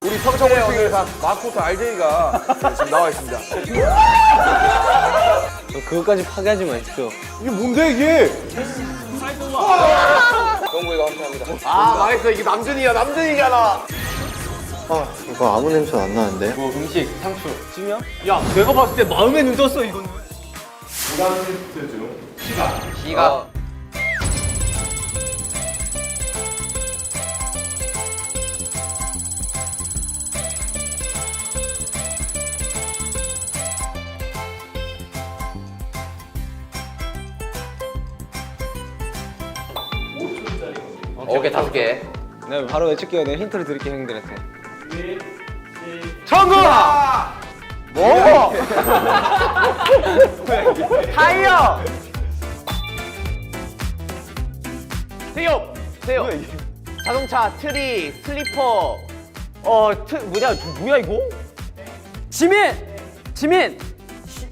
우리 평창올림픽에서 마코트 RJ가 지금 나와 있습니다. 그것까지 파괴하지 마십시오. 이게 뭔데 이게? 정국이가 함께합니다. 아 망했어. 이게 남준이야. 남준이잖아. 이거 아무 냄새 안 나는데? 뭐 음식, 상추, 찜이야? 야, 내가 봤을 때 마음에 눈 떴어 이거는. 기가. 오케이 5개. 네, 바로 외칠게요. 내가 힌트를 드릴게요, 형들한테. 정국! 뭐? 타이어! 세요. 자동차, 트리, 슬리퍼. 뭐야 이거? 지민!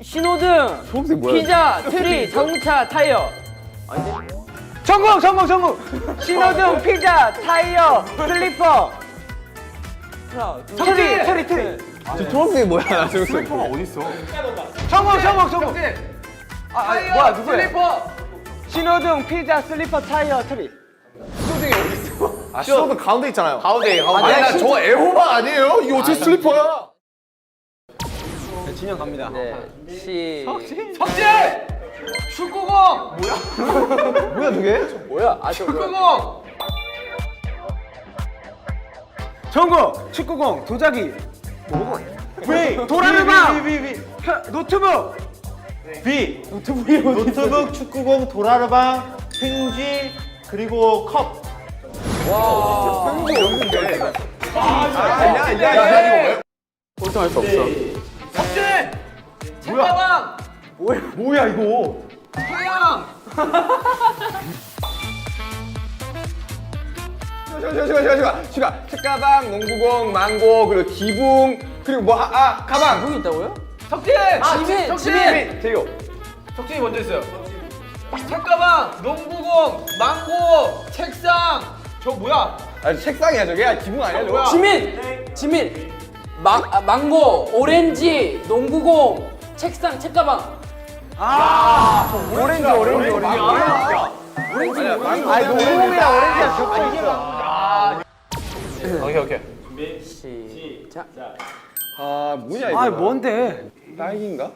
신호등, 피자, 트리, 자동차, 타이어. 정국! 신호등, 피자, 타이어, 슬리퍼. 트리. 초록색이 뭐야? 슬리퍼가 어딨어? 정국! 뭐야 누구야? 슬리퍼! 신호등, 피자, 슬리퍼, 타이어, 트리. 아 신호등 가운데 있잖아요. 가운데. 아니, 나 저거 애호박 아니에요? 이게 어떻게 슬리퍼야? 네, 진영 갑니다. 시. 석진! 축구공! 뭐야, 두 개? 축구공! 정국! 축구공, 도자기. 도라르방! 노트북! 노트북, 축구공, 도라르방, 팽지, 그리고 컵. 야, 꼴등할 수 없어. 석진! 책가방! 뭐야 이거? 태양! 잠시만. 책가방, 농구공, 망고, 그리고 기붕, 그리고 가방. 여기 있다고요? 석진! 지민! 제이오. 석진이 먼저 있어요. 책가방, 농구공, 망고, 책상. 저 뭐야? 아 책상이야 저게? 아 기붕 아니야 저거? 지민! 망고, 오렌지, 농구공, 책상, 책가방. 오렌지. 아니, 농구공이랑 오렌지가 겹쳐 있어. 오케이. 시작. 아 뭐냐 이거? 아, 뭔데? 딸기인가?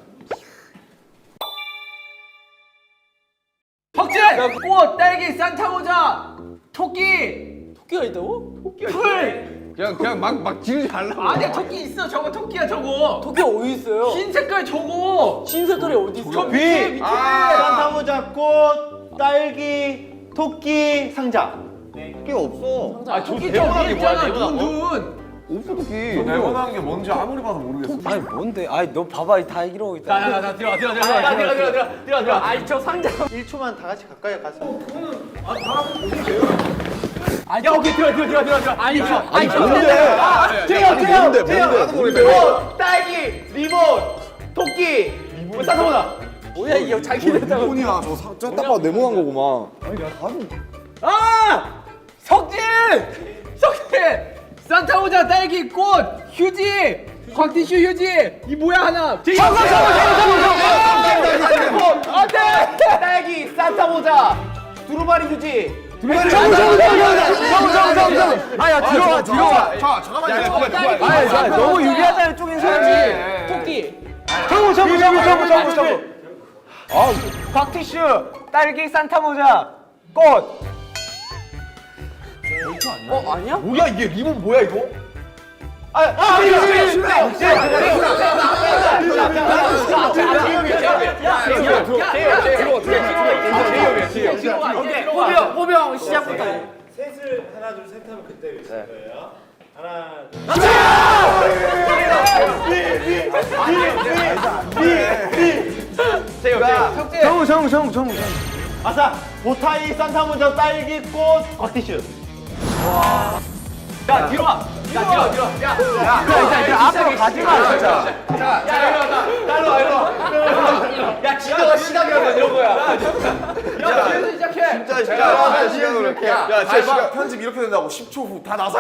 석진! 꽃, 딸기, 산타 모자, 토끼. 토끼가 있다고? 풀. 그냥 막 지르지 말라고. 아니야 토끼 있어. 저거 토끼야 저거. 토끼 어디 있어요? 흰 색깔 저거. 흰 색깔이 어디 있어? 밑에. 산타 모자, 꽃, 딸기, 토끼, 상자. 토끼가 없어. 아 토끼 저 위에 있잖아. 눈. 없어 토끼. 네모난 게 뭔지 아무리 봐도 모르겠어. 아니, 뭔데? 아니, 너 봐봐, 다 이기려고 있다. 자, 들어. 아니, 저 상자. 1초만 다 같이 가까이 가서. 야, 오케이, 들어. 아니, 뭔데? 딸기, 리본, 토끼, 산타 모자. 뭐야, 이게 자기네다고. 리본이야. 저 딱 봐도 네모난 거구만. 석진! 산타 모자, 딸기, 꽃, 휴지, 광티슈 휴지. 이 뭐야 하나? 안돼! 딸기, 산타 모자, 두루마리 휴지. 아야, 들어와. 잠깐만요. 아니, 너무 유리하다는 쪽인 소리지. 토끼. 정우. 곽티슈, 딸기, 산타 모자, 꽃. 아니야? 뭐야 이게 리본 뭐야 이거? 호병 시작부터. 셋을 하나 둘 셋 하면 그때 외칠 거예요. 하나. 제이오. 석진. 정우. 아싸 보타이 산타문정 딸기꽃 곽티슈. 야 뒤로 와. 야 뒤로. 야 앞으로 가지 마 진짜. 일로 와. 야 지도가 시작이라면 이런 거야. 야 뒤에서 시작해. 진짜 시간으로 이렇게. 야 진짜 편집 이렇게 된다고 10초 후 다 나서.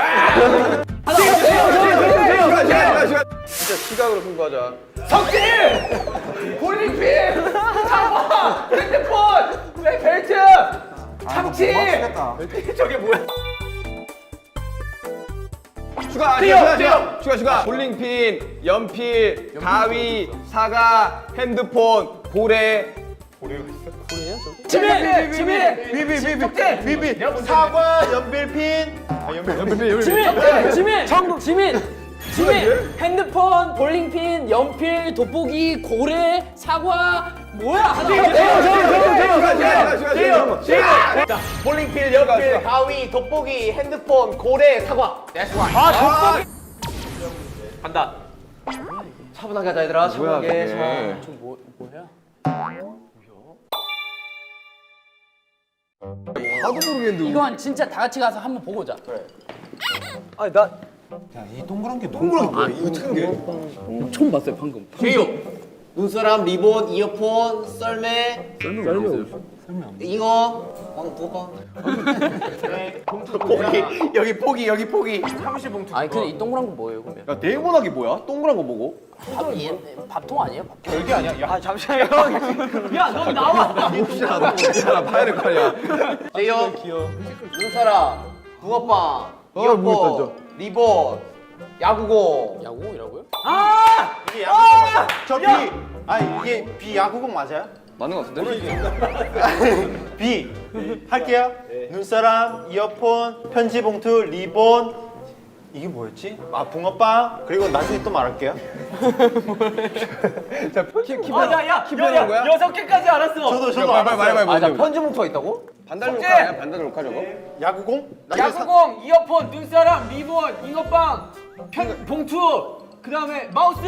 진짜 시각으로 승부하자. 석진! 볼링핀! 사과! 핸드폰! 벨트! 참치! 저게 뭐야? 추가. 볼링핀, 연필, 가위, 사과, 핸드폰, 고래. 비비 사과 연필핀. 지민 핸드폰 볼링핀 연필 돋보기 고래 사과 뭐야 하나 자, 볼링핀, 연필, 가위, 돋보기, 핸드폰, 고래, 사과. 돋보기. 간다. 차분하게 하자 얘들아. 차분하게. 뭐야 나도 모르겠는데. 이건 진짜 다 같이 가서 한번 보고 오자 아니 나 동그란 게 뭐야? 이거 어떻게 게? 처음 봤어요 방금 제이홉. 눈사람, 리본, 이어폰, 썰매. 잉어. 부어빵. 여기 포기. 아니 근데 이 동그란 건 뭐예요 그러면 야, 네모나기 뭐야? 동그란 거 보고? 밥통 아니에요 밥통 별게 아니야. 야, 잠시만요. 야, 너 나와. 나 봐야 될 거 아니야. 제이홉. 눈사람, 붕어빵, 이어폰, 리본, 야구공. 야구이라고요? 이게 야구공 저 비. 아니 이게 비 야구공 맞아요? 맞는 거 같은데? 비 할게요. 눈사람, 이어폰, 편지봉투, 리본. 이게 뭐였지? 아 붕어빵. 그리고 나중에 또 말할게요. 야, 6개까지 알았어. 저도 말해. 아, 나 편지 봉투가 있다고? 반달 녹화야? 반달 녹화 저거? 야구공? 야구공, 이어폰, 눈사람, 리본, 잉어빵, 봉투, 그 다음에 마우스.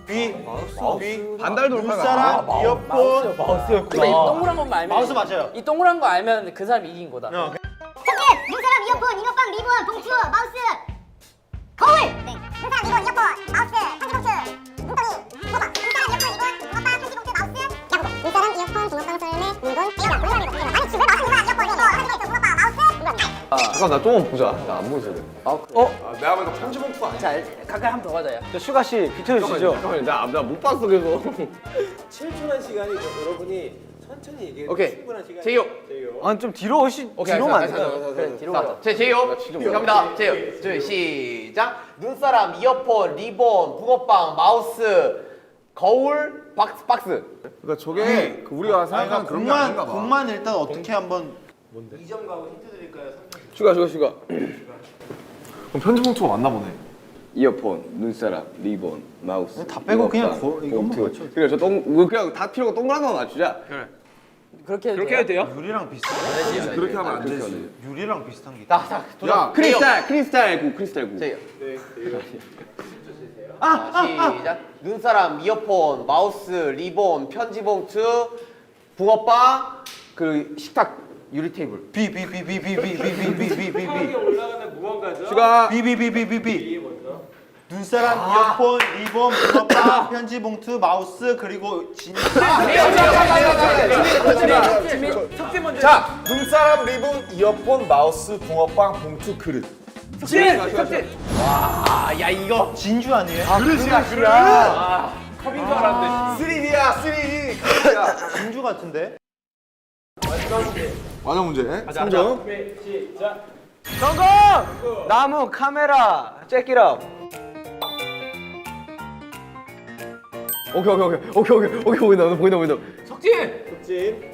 비. 반달 녹화가. 눈사람, 이어폰. 근데 이 동그란 것만 알면 마우스 맞아요. 이 동그란 거 알면 그 사람이 이긴 거다 석진! 눈사람, 이어폰, 잉어빵, 리본, 봉투, 마우스 거울! 네. 눈사람, 리본, 이어폰, 마우스, 편지봉투 눈덩이, 붕어빵 눈사람, 이어폰, 리본, 붕어빵, 편지봉투, 마우스 야구공 눈사람, 이어폰, 붕어빵, 썰매, 물건, 이어폰 아니 지금 왜 눈사람, 이어폰, 리본, 편지봉투, 붕어빵, 마우스 잠깐 나 조금 보자. 나 안 보여서 그래. 내가 보니까 편지봉투 아니야? 자 가까이 한 번 더 가자요 슈가 씨 비춰주시죠. 나못 봤어 계속. 7초란 시간이 여러분이 천천히 얘기해도 오케이. 충분한 시간이 제이홉. 아니 좀 뒤로 뒤로만 안 돼요? 그래 뒤로 자, 가자 제이홉. 갑니다. 제이홉. 저 시작. 눈사람, 이어폰, 리본, 붕어빵, 마우스, 거울, 박스. 그러니까 저게 우리가 그러니까 공만 일단 어떻게 한번 슈가. 그럼 편지봉투가 맞나 보네. 이어폰, 눈사람, 리본, 마우스. 다 빼고 그냥 이것만 봉투. 맞춰. 그래 그냥 다 필요가 동그란 거 맞추자. 그렇게 해도 돼요? 유리랑 비슷한 그렇게 하면 안 되지. 유리랑 비슷한 게 자, 도전. 야, 크리스탈 구. 제이홉. 시작. 눈사람, 이어폰, 마우스, 리본, 편지봉투, 붕어빵, 그 식탁 유리 테이블. 올라가는 무언가죠? 슈가. 비비비비비비 눈사람, 이어폰, 리본, 붕어빵, 편지봉투, 마우스 그리고 자, 눈사람, 리본, 이어폰, 마우스, 붕어빵, 봉투, 그릇. 아, 야 이거 진주 아니에요? 그릇이야. 컵인 줄 알았는데. 3D야, 3D. 진주 같은데? 완전 문제. 3점. 시작. 성공! 나무 카메라 잭이라. 오케이. 보인다. 진.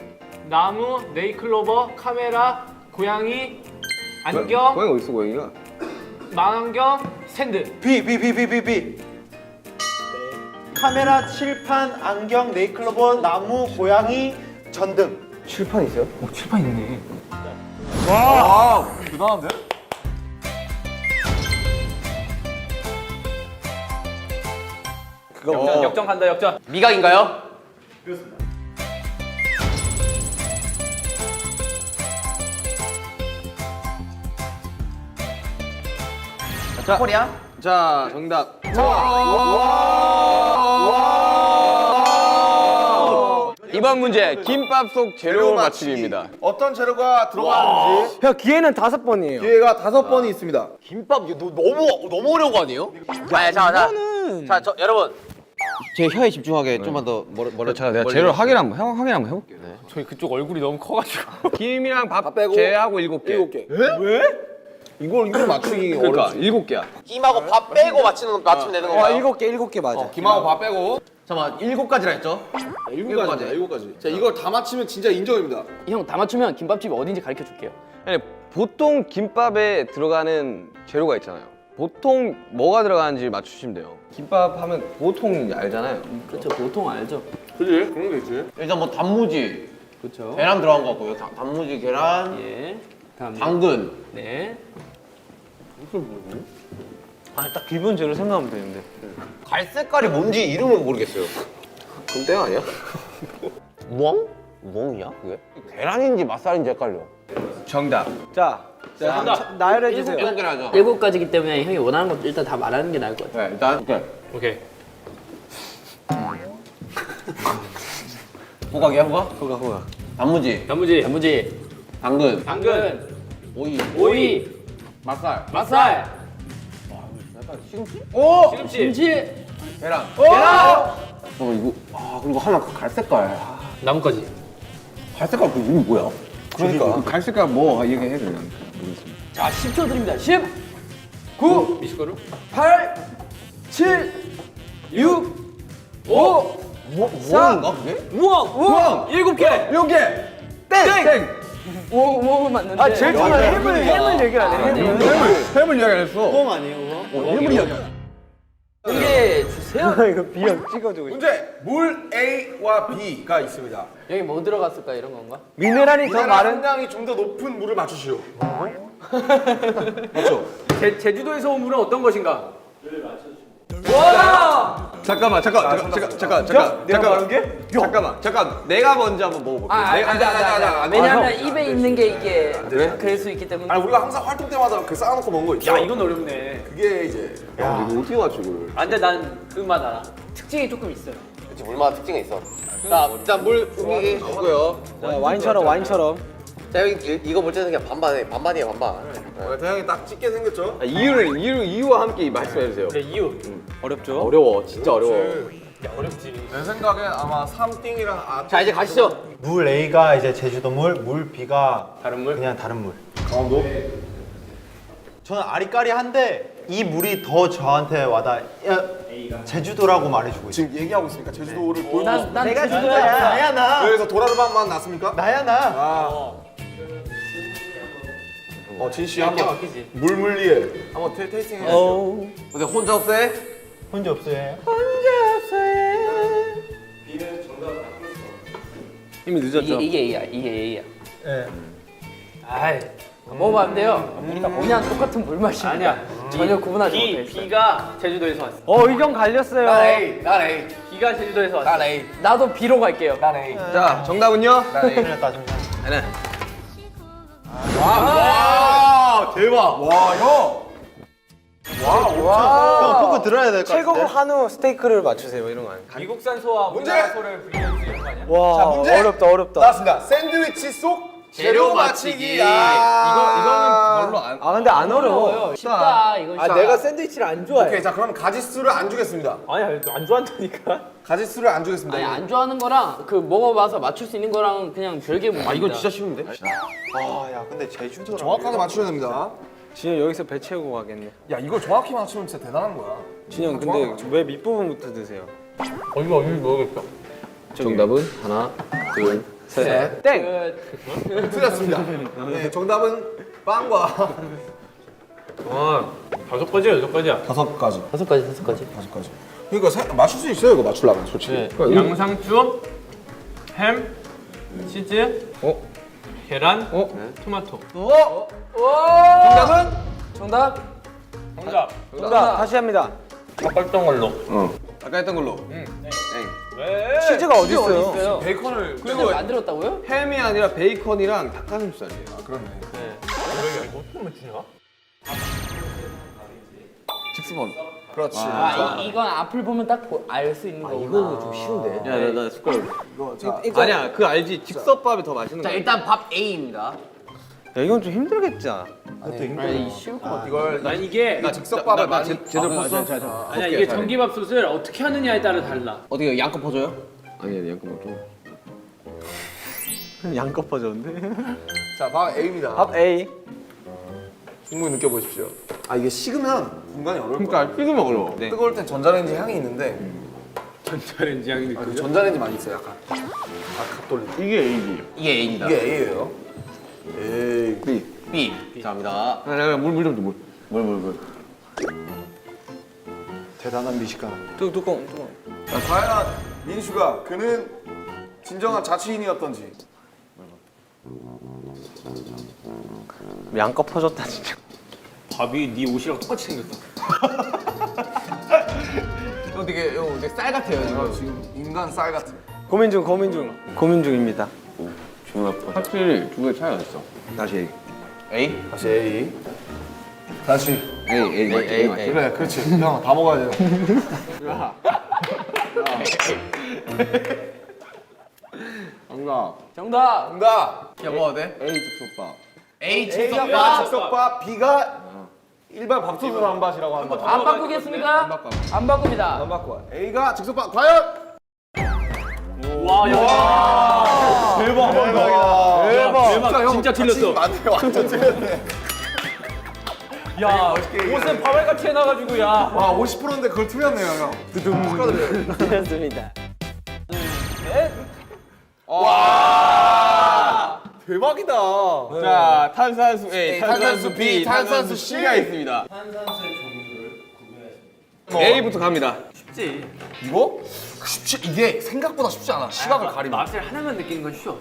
나무, 네이클로버, 카메라, 고양이, 안경, 고양이 어딨어, 고양이가? 망원경, 샌드. 비 카메라, 칠판, 안경, 네이클로버, 나무, 고양이, 전등 칠판 있어요? 칠판 있네. 와, 대단한데? 그거 역전 간다, 역전. 미각인가요? 코리아? 자, 정답. 이번 문제 김밥 속 재료 맞추기입니다. 어떤 재료가 들어가는지. 형 기회는 5번이에요. 기회가 5번이 있습니다. 김밥 이거 너무 어려운 거 아니에요? 자, 여러분 제 혀에 집중하게 좀만 더 멀어. 자, 내가 재료 확인 한번 해볼게요. 저희 그쪽 얼굴이 너무 커가지고. 김이랑 밥 빼고 제하고 7개. 이걸 맞추기 그러니까 7개야. 김하고 밥 빼고 맞추면 되는 건가요? 7개 맞아. 김하고 밥 빼고. 잠깐만 7가지라 했죠? 7가지. 자, 이걸 다 맞히면 진짜 인정입니다. 형 다 맞추면 김밥집이 어딘지 가르쳐 줄게요. 아니, 보통 김밥에 들어가는 재료가 있잖아요. 보통 뭐가 들어가는지 맞추시면 돼요. 김밥 하면 보통 알잖아요. 그렇죠. 보통 알죠. 그지? 그런 게 있지. 일단 뭐 단무지, 그렇죠. 계란 들어간 거 같고요. 단무지, 계란, 예. 다음. 당근. 네. 딱 기본 재료 생각하면 되는데. 갈색깔이 뭔지 이름을 모르겠어요. 그럼 땡 아니야? 무엉? 무엉이야? 그게? 계란인지 맛살인지 헷갈려. 정답. 자, 나열해 주세요. 7개를 하죠. 7가지기 때문에 형이 원하는 것도 일단 다 말하는 게 나을 것 같아요. 네, 일단 오케이. 호각이야, 호각? 단무지, 단무지, 당근, 당근, 오이, 오이, 맛살, 맛살, 시금치? 시금치, 김치, 계란. 이거 그리고 하나 그 갈색깔. 나뭇가지. 갈색깔 그 이름이 뭐야? 그러니까 갈색깔 뭐 얘기해 그냥. 자, 10초 드립니다. 10, 9. 미식가루? 8, 7, 6, 5, 무엉인가 그게? 우엉! 7개! 7개. 땡. 우엉은 맞는데. 아, 제일 중요한 햄을 얘기하네. 햄을 이야기 안 했어. 햄을 이야기야. 이게 주세요. 이거 B형 찍어주고. 문제. 물 A와 B가 있습니다. 여기 뭐 들어갔을까 이런 건가? 미네랄이 더 많은. 함량이 좀 더 높은 물을 맞추시오. 제주도에서 온 물은 어떤 것인가? 잠깐만. 내가 먼저 한번 먹어볼게. 안 돼. 왜냐면 입에 있는 게 이게 그럴 수 있기 때문에. 아니 우리가 항상 활동 때마다 그 쌓아놓고 먹는 거 있어. 야, 이건 어렵네. 그게 이제 이거 어떻게 맞추 이걸? 안 돼, 난 그 맛 알아. 특징이 조금 있어요. 그치, 물마다 특징이 있어. 자, 일단 물 음식이 주고요. 와인처럼. 자, 여기 이거 볼 때는 그냥 반반이에요, 반반. 대형이 딱 찢게 생겼죠? 이유와 함께 말씀해 주세요. 네, 이유. 어렵죠? 어려워, 진짜 어려워. 어렵지. 내 생각엔 아마 삼띵이랑 자, 이제 가시죠. 물 A가 이제 제주도 물, 물 B가 다른 물? 그냥 다른 물. 강원도? 저는 아리까리한데 이 물이 더 저한테 와닿아. 제주도라고 말해주고 있어요. 지금 얘기하고 있으니까 제주도를 보여주고 난 내가 제주도야. 제주도야. 나야 나. 그래서 도라르방만 났습니까? 나야 나. 아. 진씨 한번 막히지. 물물리에 한번 테이스팅 해주시죠. 근데 혼자 없애? 혼자 없어요. 이미 늦었죠? 이게 A야. 이게 A야. 네. 아이. 먹으면 안 돼요. 그냥 똑같은 물 맛이야. 아니야. 전혀 구분하지 못해. B가 제주도에서 왔어. 의견 갈렸어요. 난 A, 난 A, B가 제주도에서 왔어. 난 A. 나도 B로 갈게요. 난 A. 자, 정답은요? 틀렸다 정답. 와 대박. 와 형. 형 포크 들어야 될 것 같은데. 최고급 한우 스테이크를 맞추세요. 이런 거 아니야? 미국산 소와 문제! 우리나라 소를 분리할 수 있는 거 아니야? 와, 자, 문제! 어렵다. 나왔습니다. 샌드위치 속 재료 맞히기. 이거는 별로 안. 아, 근데 안 어려워. 쉽다. 이건 쉽다. 내가 샌드위치를 안 좋아해. 오케이 자 그럼 가지수를 안 주겠습니다. 아니, 안 좋아한다니까. 가지수를 안 주겠습니다. 아니 안 좋아하는 거랑 그 먹어봐서 맞출 수 있는 거랑 그냥 별개 문제입니다. 이건 진짜 쉬운데? 야 근데 제주도랑. 정확하게 맞추셔야 됩니다. 진영 여기서 배 채우고 가겠네. 야 이걸 정확히 맞추면 진짜 대단한 거야. 진영 근데 왜 밑부분부터 드세요? 이거 먹어야겠다. 정답은 하나, 둘, 셋. 땡! 틀렸습니다. 네 정답은 빵과 와, 5가지야, 6가지야. 5가지. 5가지. 그러니까 맞출 수 있어요 이거 맞추려면 솔직히. 양상추, 햄, 치즈, 계란, 토마토. 정답은? 정답. 정답. 정답. 다시 합니다. 첫 발동 걸로. 아까 했던 걸로. 치즈가 어디 있어요? 베이컨을 근데 그리고 만들었다고요? 햄이 아니라 베이컨이랑 닭가슴살이에요. 직수범. 그렇지. 이건 앞을 보면 딱 알 수 있는 거구나. 이거는 좀 쉬운데. 야, 나 숟가락. 아니야, 그 알지? 직섭밥이 더 맛있는 자, 거야. 일단 밥 A입니다. 야, 이건 좀 힘들겠지 않아? 아니 쉬울 것 같아. 아니 이게 나 직섭밥을 많이 제대로 봤어? 아니야 이게 전기밥솥을 어떻게 하느냐에 따라 달라. 어떻게 양껏 퍼줘요? 아니야, 양껏 좀. 양껏 퍼졌는데? 자, 밥 A입니다. 밥 A. 충분히 느껴보십시오. 아, 이게 식으면 분간이 어려울 거예요. 그러니까 피도 먹으러. 네. 뜨거울 땐 전자레인지 향이 있는데 전자레인지 향이 아, 느껴져. 전자레인지 많이 있어요, 약간. 아, 각 돌리고. 이게 A지. 이게 A입니다. 이게 A예요. A. B. 감사합니다. 물좀 줘, 물. 물. 대단한 미식가. 뚜껑. 자, 과연 민슈가 그는 진정한 자취인이었던지. 양껏 퍼졌다 진짜. 밥이 네 옷이랑 똑같이 생겼어. 이거 되게 쌀 같아요, 지금. 지금 인간 쌀 같은. 고민 중입니다. 확실히 두 개 차이가 있어. 다시 A. 다시 A. 다시. A. 그래, 그렇지. 형, 다 먹어야 돼요. 정답. 정답. 정답. 야, 뭐가 돼? A 직섭밥. A A가 직섭밥. 즉석밥, B가 일반 밥솥으로 한 밭이라고 합니다. 안 바꾸겠습니까? 안 바꿉니다. 안 바꿔. A가 즉석밥 과연? 와, 야. 대박. 대박. 진짜 틀렸어. 맞네, 완전 틀렸네. 야, 옷은 파발같이 해놔가지고 야. 와, 50%인데 그걸 틀렸네요, 형. 축하드려요. 틀렸습니다. 대박이다. 자, 탄산수 A, 탄산수 B, 탄산수 C가 있습니다. 탄산수의 종류를 구분하십니다. A부터 갑니다. 이거? 쉽지, 이게 생각보다 쉽지 않아. 시각을 가리면. 맛을 하나만 느끼는 건 쉬워.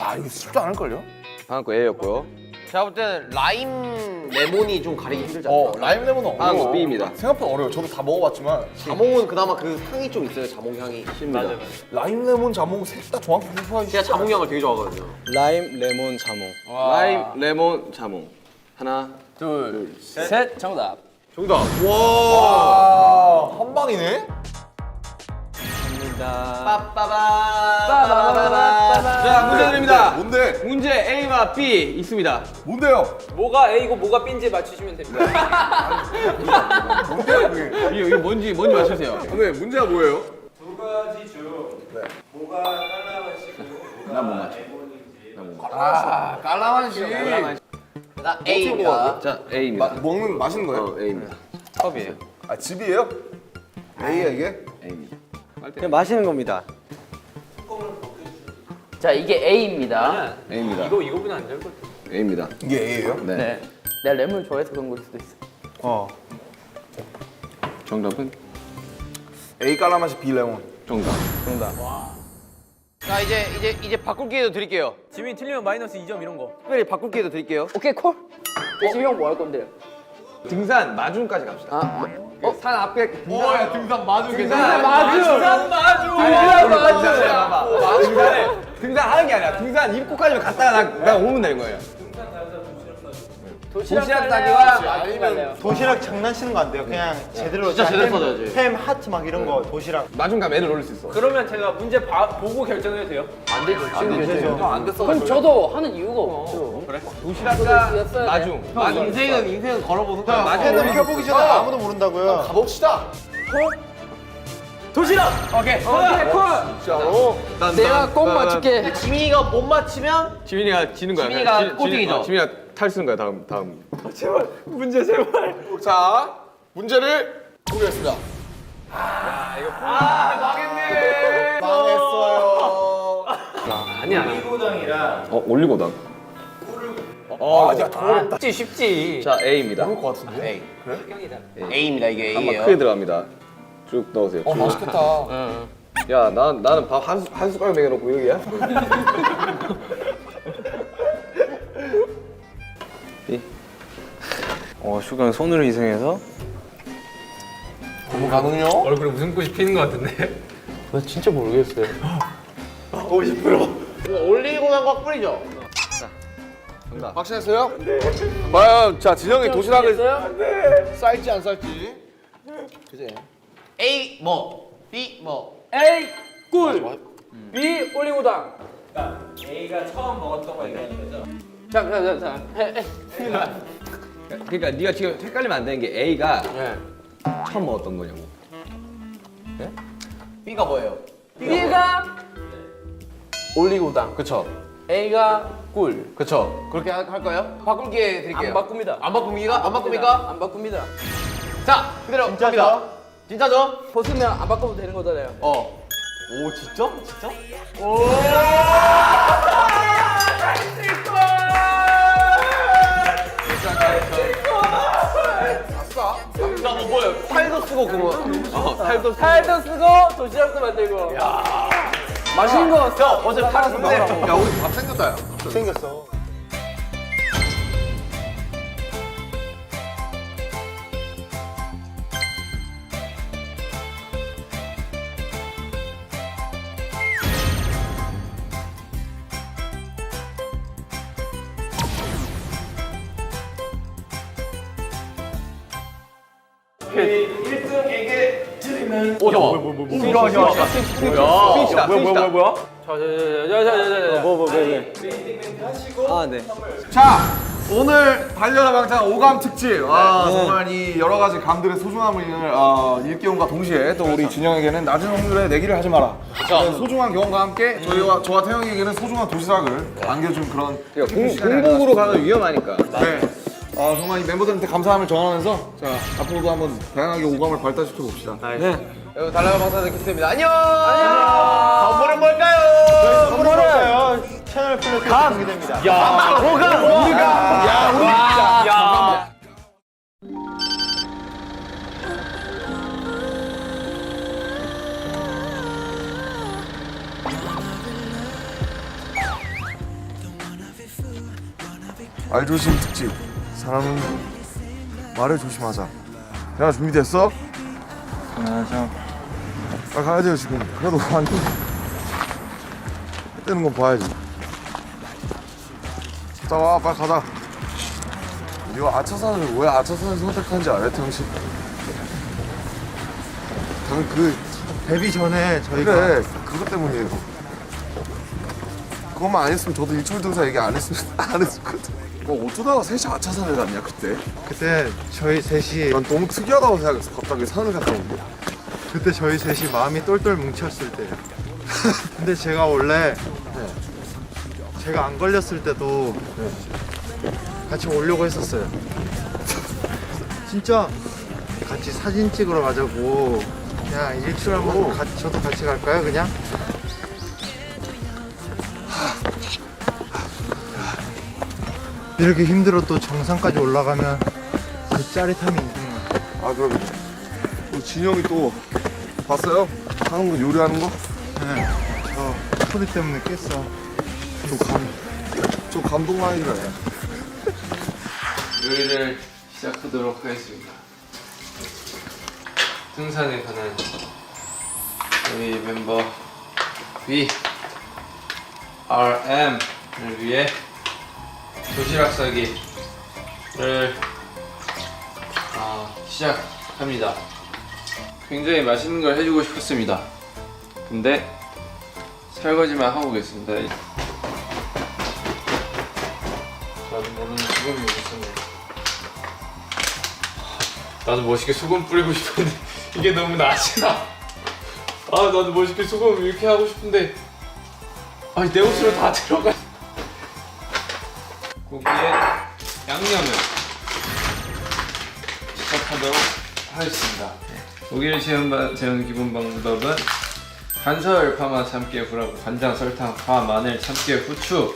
아, 이거 쉽지 않을걸요? 다음 거 A였고요. 제가 볼 때는 라임 레몬이 좀 가리기 힘들지 않나요? 라임 레몬은 어려워. 다음 거 B입니다. 생각보다 어려워. 저도 다 먹어봤지만 자몽은 그나마 그 향이 좀 있어요. 자몽 향이. 맞아. 라임 레몬, 자몽 셋 다 정확히 구분하기 제가 자몽 향을 되게 좋아하거든요. 라임, 레몬, 자몽. 라임, 레몬, 자몽. 하나, 셋. 정답. 정답. 와, 한 방이네? 갑니다. 자, 문제 드립니다. 뭔데? 문제 A와 B 있습니다. 뭔데요? 뭐가 A고 뭐가 B인지 맞추시면 됩니다. 뭔데요, 그게? 이거 뭔지 맞추세요. 근데 문제가 뭐예요? 아, 깔라만시. 나 A입니다. 자, A입니다. 먹는 맛있는 거예요? A입니다. 컵이에요. 아, 집이에요? A야 이게? A입니다. 그냥 마시는 겁니다. 자 이게 A입니다. A입니다. 이거보다 안 될 것 같아. A입니다. 이게 A예요? 네. 네. 내가 레몬 좋아해서 그런 걸 수도 있어. 정답은 A 깔라만시, B 레몬. 정답. 자, 이제 바꿀 기회도 드릴게요. 지민이 틀리면 마이너스 2점 이런 거. 특별히 바꿀 기회도 드릴게요. 오케이 콜. 대신 형 뭐 할 건데요? 등산 마중까지 갑시다. 산 앞에 야, 등산 마중 등산 마중. 등산 마중. 등산 하는 게 아니라 등산 입구까지만 갔다가 나 오면 되는 거예요. 도시락 싸기와 아니면 도시락 장난치는 거 안 돼요. 그냥 제대로. 진짜 제대로 햄, 써줘야지. 햄, 하트 막 이런 거 도시락. 마중 가면 애를 올릴 수 있어. 그러면 제가 문제 보고 결정해도 돼요? 안 되죠. 지금 되죠. 안 됐어. 그럼 저도 하는 이유가 없죠. 도시락과 였어야 돼. 마중. 인생은 걸어보는 거야. 팬을 켜보기 전에 아무도 모른다고요. 가봅시다. 오케이 콜. 진짜로. 내가 꼭 맞출게. 지민이가 못 맞히면 지민이가 지는 거야. 지민이가 그냥 꼴등이죠? 지민이가 탈 쓰는 거야. 다음. 자, 문제를 보겠습니다. 망했어요. 올리고당. 야, 더 어렵다. 쉽지. 자, A입니다. 그럴 것 같은데? A. A입니다. 이게 한번 A예요. 크게 들어갑니다. 쭉 넣으세요. 쭉. 맛있겠다. 야, 나는 밥 한 숟가락 먹여놓고 여기야? 슈가는 손으로 희생해서. 너무 가능요? 얼굴에 웃음꽃이 피는 것 같은데. 나 진짜 모르겠어요. 올리고 난 거 뿌리죠. 확신했어요? 네. 과연 자 진영이 도시락을 있어요? 쌀지 안 쌀지. A 뭐, B 뭐. A 꿀, B 올리고당. 그러니까 네가 지금 헷갈리면 안 되는 게 A가 처음 먹었던 거냐고. B가 뭐예요? B가 올리고당. 그쵸? A가 꿀. 그쵸? 그렇게 할 거예요? 바꿀 기회 드릴게요. 안 바꿉니다. 안 바꿉니까? 안 바꿉니까? 안 바꿉니다. 자, 그대로 진짜죠? 갑니다. 진짜죠? 벗으면 안 바꿔도 되는 거잖아요. 오, 진짜? 진짜? 자, 뭐 뭐예요? 팔도 쓰고 그거. 팔도 쓰고. 팔도 쓰고 도시락도 만들고. 맛있는 거 같아. 어제 팔 야 우리 밥 생겼다 야. 생겼어. 오, 잠깐만. 스위치다. 뭐야? 자 오늘 달려라 방탄 5감 특집. 정말 이 여러 가지 감들의 소중함을 일깨움과 동시에 또 우리 진영에게는 낮은 확률에 내기를 하지 마라. 소중한 경험과 함께 저와 태영에게는 소중한 도시락을 안겨준 그런 공복으로 가면 위험하니까. 네. 정말 이 멤버들한테 감사함을 전하면서 자 앞으로도 한번 다양하게 오감을 발달시켜 봅시다. 여러분, 달라가 방탄의 캡틴입니다. 안녕! 선물은 뭘까요? 선물을요. 채널 플러스 공개됩니다. 알조심 특집. 사람은 말을 조심하자. 야 준비됐어? 가야 돼요 지금. 그래도 완전 뜨는 건 봐야지. 자 와 빨리 가자. 이거 아차산을 왜 아차산을 선택한지 알아요 태영씨? 그 데뷔 전에 저희가 그래 그것 때문이에요. 그것만 안 했으면 저도 일출 등사 얘기 안 했을 거든. 어쩌다가 셋이 아차산을 갔냐 그때? 그때 저희 셋이 난 너무 특이하다고 생각했어. 갑자기 산을 갔다 온 게. 그때 저희 셋이 마음이 똘똘 뭉쳤을 때예요. 근데 제가 원래 제가 안 걸렸을 때도 같이 오려고 했었어요. 진짜 같이 사진 찍으러 가자고. 그냥 일출하면 저도 같이 갈까요 그냥? 이렇게 힘들어도 정상까지 올라가면 그 짜릿함이 있는 거야. 그럼 또 진영이 또 봤어요? 하는 거 요리하는 거? 네. 소리 때문에 깼어. 좀 감동 많이 들어요. 요리를 시작하도록 하겠습니다. 등산에 가는 우리 멤버 VRM을 위해 도시락 싸기를 시작합니다. 굉장히 맛있는 걸 해주고 싶었습니다. 근데 설거지만 하고 오겠습니다. 나도 모르는 수건이 여기 있었네. 나도 멋있게 수건 뿌리고 싶은데 이게 너무 나지나. 나도 멋있게 수건 이렇게 하고 싶은데 내 옷으로 다 들어가. 고기에 양념을 시작하도록 하겠습니다. 고기를 재우는 기본 방법은 간설, 파마, 참깨, 후라브, 간장, 설탕, 파, 마늘, 참깨, 후추가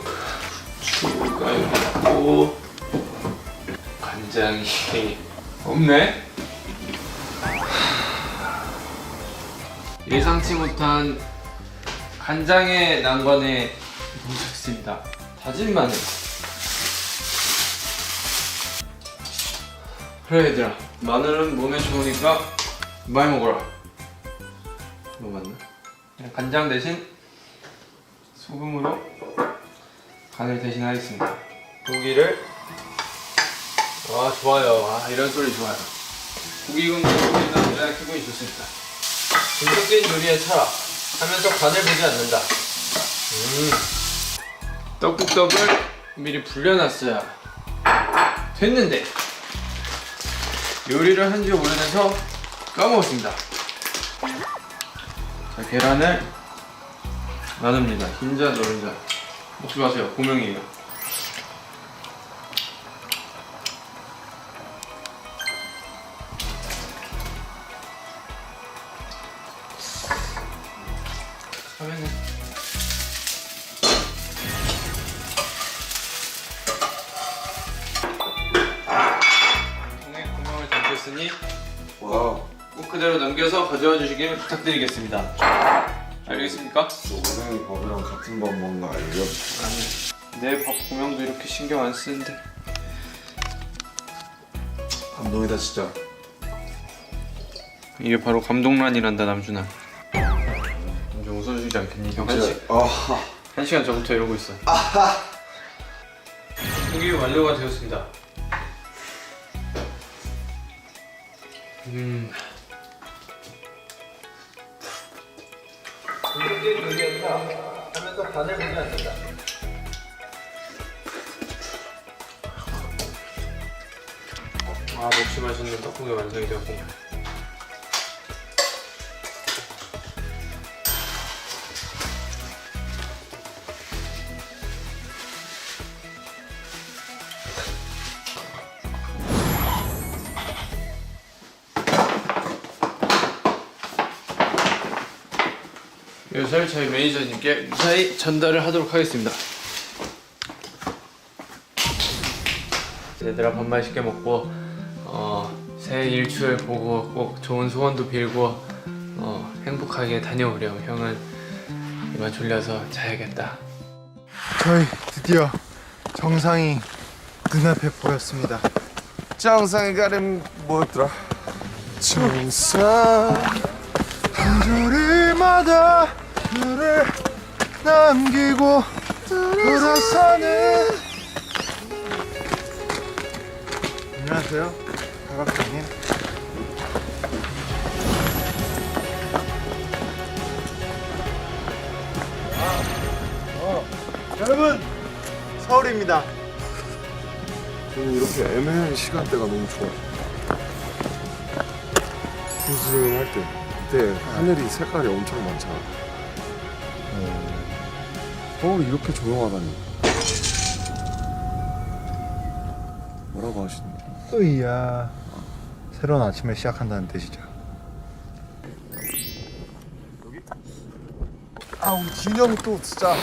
여기 있고 간장이 없네? 예상치 못한 간장의 난관에 놓쳤습니다. 다진 마늘. 그래 얘들아, 마늘은 몸에 좋으니까 많이 먹어라. 뭐 맞나? 그냥 간장 대신 소금으로 간을 대신하겠습니다. 고기를 좋아요. 이런 소리 좋아요. 고기 굽는 소리는 가장 기분이 좋습니다. 본격적인 요리에 차라 하면서 간을 보지 않는다. 떡국떡을 미리 불려놨어야 됐는데 요리를 한 지 오래돼서 까먹었습니다. 자, 계란을 나눕니다. 흰자 노른자 먹지 마세요. 고명이에요. 하면은 통에 구멍을 담겼으니 꼭 그대로 남겨서 가져와 주시길 부탁드리겠습니다. 알겠습니까? 오뎅이 밥이랑 같은 밥 먹는 거 알죠? 아니, 내 밥 구명도 이렇게 신경 안 쓰는데. 감동이다 진짜. 이게 바로 감동란이란다, 남준아. 좀 웃어주지 않겠니? 한 시간 전부터 이러고 있어. 고기 완료가 되었습니다. 하면서 간을 보지 않는다. 역시 맛있는 떡국이 완성이 되었군요. 이것을 저희 매니저님께 무사히 전달을 하도록 하겠습니다. 얘들아, 밥 맛있게 먹고 새해 일출 보고 꼭 좋은 소원도 빌고 행복하게 다녀오렴. 형은 이만 졸려서 자야겠다. 저희 드디어 정상이 눈앞에 보였습니다. 정상에 가려면 뭐였더라? 정상. 계절마다 너를 남기고 돌아서는. 안녕하세요, 가각장님. 여러분, 서울입니다. 저는 이렇게 애매한 시간대가 너무 좋아요. 구슬할 때 그때 하늘이 색깔이 엄청 많잖아. 서울이 이렇게 조용하다니. 뭐라고 하시는 거예요? 으이야, 새로운 아침을 시작한다는 뜻이죠. 우리 진영이 또 진짜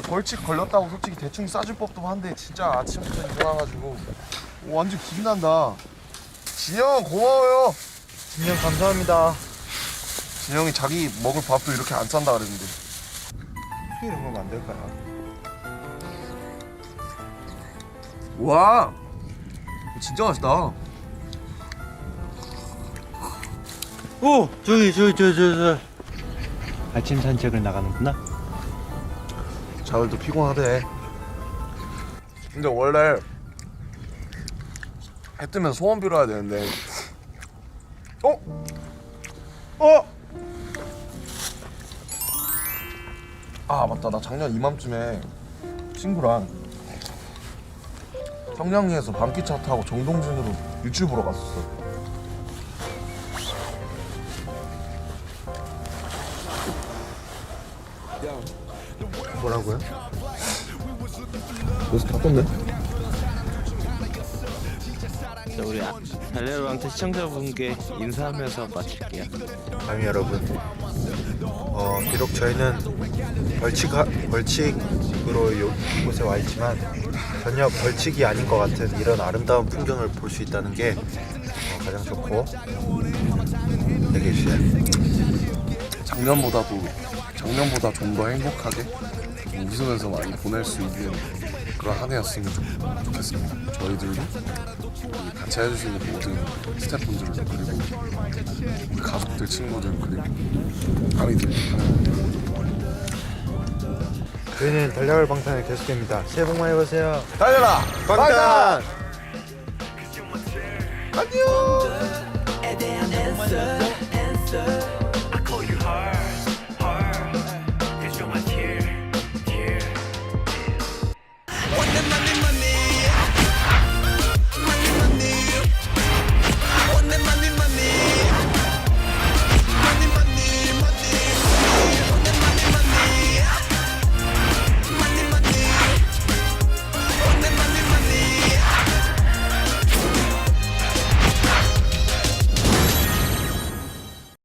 벌칙 걸렸다고 솔직히 대충 싸줄 법도 한데 진짜 아침부터 일어나가지고 완전 기분난다. 진영 고마워요. 진영 감사합니다. 진영이 자기 먹을 밥도 이렇게 안 싼다 그랬는데 어떻게 이런 건 안 될까요? 와, 진짜 맛있다. 저 아침 산책을 나가는구나. 자을도 피곤하대. 근데 원래 해 뜨면 소원 빌어야 되는데. 맞다. 나 작년 이맘쯤에 친구랑 청량리에서 밤기차 타고 정동진으로 유출 보러 갔었어. 뭐라고요? 그래서 탔던데? 우리 달려로한테 시청자분께 인사하면서 마칠게요. 아미 여러분, 비록 저희는 벌칙으로 이곳에 와 있지만 전혀 벌칙이 아닌 것 같은 이런 아름다운 풍경을 볼 수 있다는 게 가장 좋고, 얘기해 주세요. 작년보다 좀 더 행복하게 웃으면서 많이 보낼 수 있는 그런 한 해였으면 좋겠습니다. 저희들도 같이 해주시는 모든 스태프분들 그리고 우리 가족들, 친구들 그리고 아미들 저희는 달려갈 방탄의 계속됩니다. 새해 복 많이 받으세요. 달려라 방탄! 안녕.